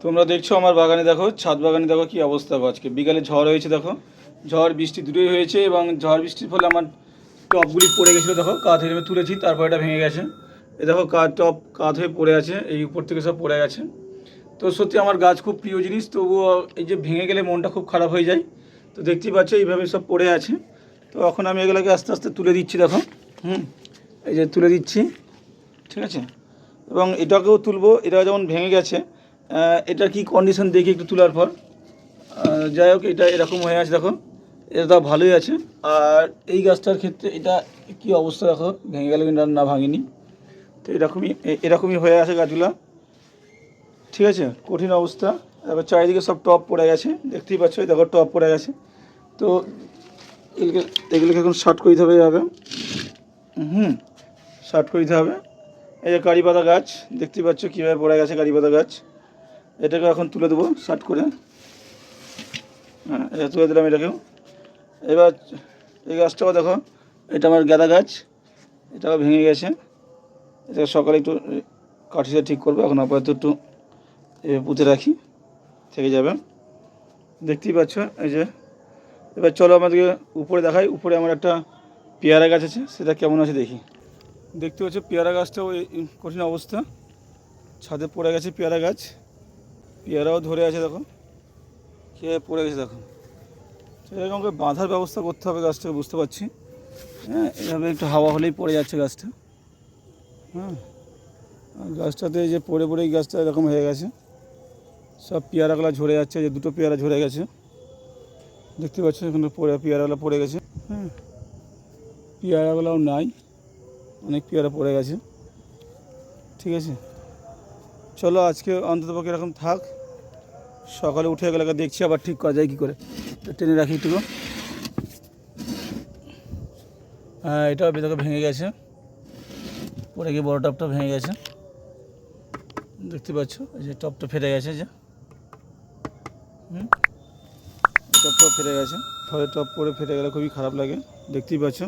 তোমরা দেখছো আমার বাগানে, দেখো ছাদ বাগানে, দেখো কি অবস্থা। আজকে বিকালে ঝড় হয়েছে, দেখো ঝড় বৃষ্টি দুটোই হয়েছে এবং ঝড় বৃষ্টির ফলে আমার টবগুলি পড়ে গেছিলো। দেখো কাঁধ হেরে তুলেছি, তারপর এটা ভেঙে গেছে। এ দেখো কাঁধ হয়ে পড়ে আছে, এই উপর থেকে সব পড়ে গেছে। তো সত্যি আমার গাছ খুব প্রিয় জিনিস, তবুও এই যে ভেঙে গেলে মনটা খুব খারাপ হয়ে যায়। তো দেখতেই পাচ্ছ এইভাবে সব পড়ে আছে। তো এখন আমি এগুলোকে আস্তে আস্তে তুলে দিচ্ছি, দেখো। এই যে তুলে দিচ্ছি, ঠিক আছে। এবং এটাকেও তুলবো, এটা যেমন ভেঙে গেছে। এটার কি কন্ডিশন দেখি একটু তোলার পর। যাই হোক, এটা এরকম হয়ে আছে, দেখো এটা তো ভালোই আছে। আর এই গাছটার ক্ষেত্রে এটা কি অবস্থা, দেখো ভেঙে গেল কিন্তু না ভাঙেনি। তো এরকমই হয়ে আছে গাছগুলো, ঠিক আছে। কঠিন অবস্থা। এবার চারিদিকে সব টপ পড়ে গেছে, দেখতেই পাচ্ছ, দেখো টপ পড়ে গেছে। তো এগুলোকে এখন শর্ট করে দিতে হবে এভাবে। শর্ট করে দিতে হবে। এই যে কারি পাতা গাছ, দেখতেই পাচ্ছ কীভাবে পড়ে গেছে কারি পাতা গাছ। এটাকে এখন তুলে দেবো শর্ট করে। হ্যাঁ, এটা তুলে দিলাম এটাকেও। এবার এই গাছটাও দেখো, এটা আমার গাঁদা গাছ, এটাও ভেঙে গেছে। এটা সকালে একটু কাঠিটা ঠিক করবো, এখন আপাতত একটু পুঁতে রাখি, থেকে যাবে। দেখতেই পাচ্ছ এই যে। এবার চলো আমাদেরকে উপরে দেখাই। উপরে আমার একটা পেয়ারা গাছ আছে, সেটা কেমন আছে দেখি। দেখতে পাচ্ছ পেয়ারা গাছটাও এই কঠিন অবস্থা, ছাদে পড়ে গেছে পেয়ারা গাছ। পেয়ারাও ধরে আছে, দেখো কীভাবে পড়ে গেছে, দেখো। এরকম করে বাঁধার ব্যবস্থা করতে হবে গাছটাকে, বুঝতে পারছি। হ্যাঁ, এভাবে একটু হাওয়া হলেই পড়ে যাচ্ছে গাছটা। হ্যাঁ, গাছটাতে এই যে পড়ে পড়েই গাছটা এরকম হয়ে গেছে। সব পেয়ারাগুলো ঝরে যাচ্ছে, যে দুটো পেয়ারা ঝরে গেছে, দেখতে পাচ্ছ এখানে পেয়ারাগুলো পড়ে গেছে। হ্যাঁ, পেয়ারাগুলোও নাই, অনেক পেয়ারা পড়ে গেছে, ঠিক আছে। চলো আজকে অন্ততপক্ষে এরকম থাক। সকালে উঠে এগুলোকে দেখছি আবার ঠিক করা যায় কী করে। টেনে রাখি একটু। হ্যাঁ, এটাও বেদকে ভেঙে গেছে, পড়ে গিয়ে বড় টপটা ভেঙে গেছে, দেখতে পাচ্ছ এই যে টপটা ফেটে গেছে, যে টপটাও ফেটে গেছে। ফলে টপ পরে ফেটে গেলে খুবই খারাপ লাগে, দেখতেই পাচ্ছ।